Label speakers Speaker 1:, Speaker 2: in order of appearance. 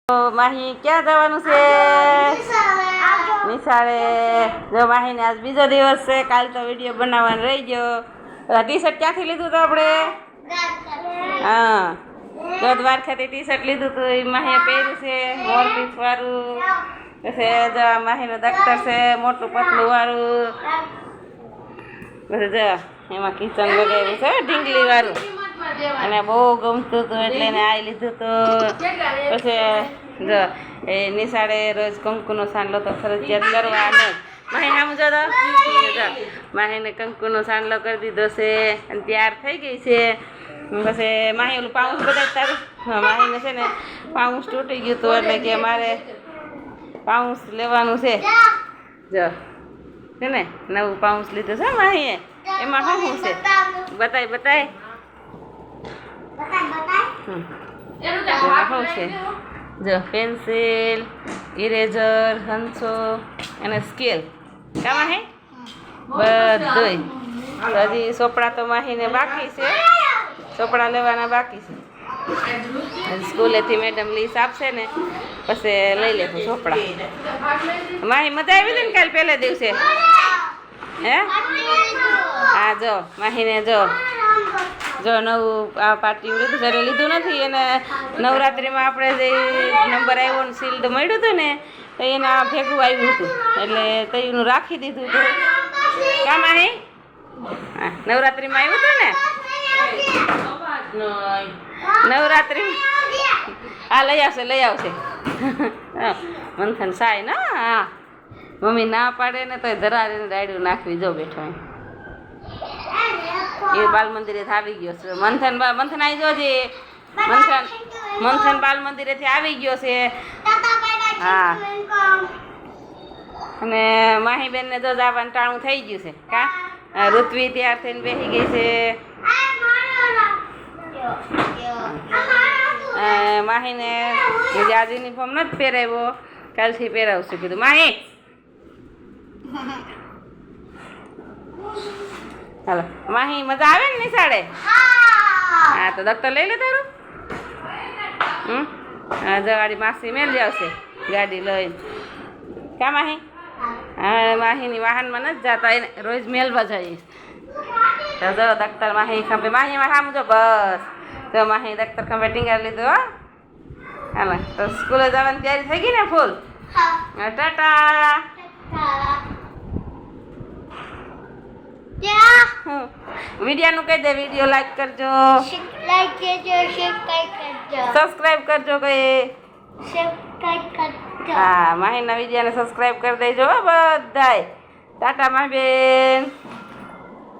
Speaker 1: માહી ક્યાં જવાનું છે? નિશાળે. જો માહીને આજ બીજો દિવસ છે. કાલ તો વિડીયો બનાવવાનો રહી ગયો. ટી શર્ટ ક્યાંથી લીધું હતું આપણે? હા, જો દ્વારકાથી ટી શર્ટ લીધું હતું. એ માહીએ પહેર્યું છે, મોરપીસ વાળું. પછી જો માહીનું દફતર છે, મોટું પતલું વાળું. પછી જો એમાં કિચન લગાવ્યું છે, ઢીંગલી વાળું. અને બહુ ગમતું હતું એટલે એને આ લીધું હતું. પછી જો એ નિશાળે રોજ કંકુનો સાંડલો તો ફરજિયાત કરવાનો. માહી સામુ જો તો માહીને કંકુનો સાંડલો કરી દીધો છે અને તૈયાર થઈ ગઈ છે. પછી માહી ઓલું પાઉસ બધા તારું માહીને છે ને પાઉસ તૂટી ગયું હતું એટલે કે મારે પાઉસ લેવાનું છે. જો છે ને નવું પાઉસ લીધું છે માહીએ. એમાં શું છે બતાય બતાય શું છે? જો પેન્સિલ, ઇરેઝર, હંસો અને સ્કેલ. કામાં હે બધું. હજી ચોપડા તો માહીને બાકી છે, ચોપડા લેવાના બાકી છે. સ્કૂલેથી મેડમ લીસ આપશે ને પછી લઈ લેવું ચોપડા. માહી મજા આવી હતી ને કાલે પહેલા દિવસે? હે હા, જો માહીને જો નવું આ પાર્ટી લીધું ઘરે લીધું નથી. એને નવરાત્રિમાં આપણે જે નંબર આવ્યો ને શિલ્ડ મળ્યું હતું ને તો એના ભેગું આવ્યું હતું એટલે તો એનું રાખી દીધું હતું. કામ હે હા, નવરાત્રિમાં આવ્યું હતું ને નવરાત્રિમાં. હા, લઈ આવશે મંથન સાય ને. હા, મમ્મી ના પાડે ને તો ધરારીને રાયડું નાખવી. જો બેઠો એ બાલ મંદિરે આવી ગયો છે. મંથન આવી જોજે. મંથન બાલ મંદિરેથી આવી ગયો છે. હા, અને માહીબેન ને જો જવાનું ટાણું થઈ ગયું છે. કા ઋત્વી તૈયાર થઈને બેસી ગઈ છે. માહીને આજ યુનિફોર્મ નથી પહેરાવ્યો, કાલથી પહેરાવશું કીધું. માહી હાલો માહી, મજા આવે ને નિશાળે? હા, તો દફતર લઈ લે તારું. હા, જવાડી માસી મેળ આવશે ગાડી લઈને. કા માહી? હા, માહીની વાહનમાં નથી જતા, એને રોજ મેલવા જઈશ. તો જો દફતર માહી ખંભે. માહીમાં સામું જો બસ. તો માહી દફતર ખંભે ટીંગારી લીધું. હો હાલો, તો સ્કૂલે જવાની તૈયારી થઈ ગઈ ને ફૂલ? ટાટા. વિડિયાનું કહી દે. વિડિયો લાઈક કરજો, સબસ્ક્રાઇબ કરજો. હા, માહીના વિડિયાને સબસ્ક્રાઇબ કરી દેજો બધાય. ટાટા માહી બેન.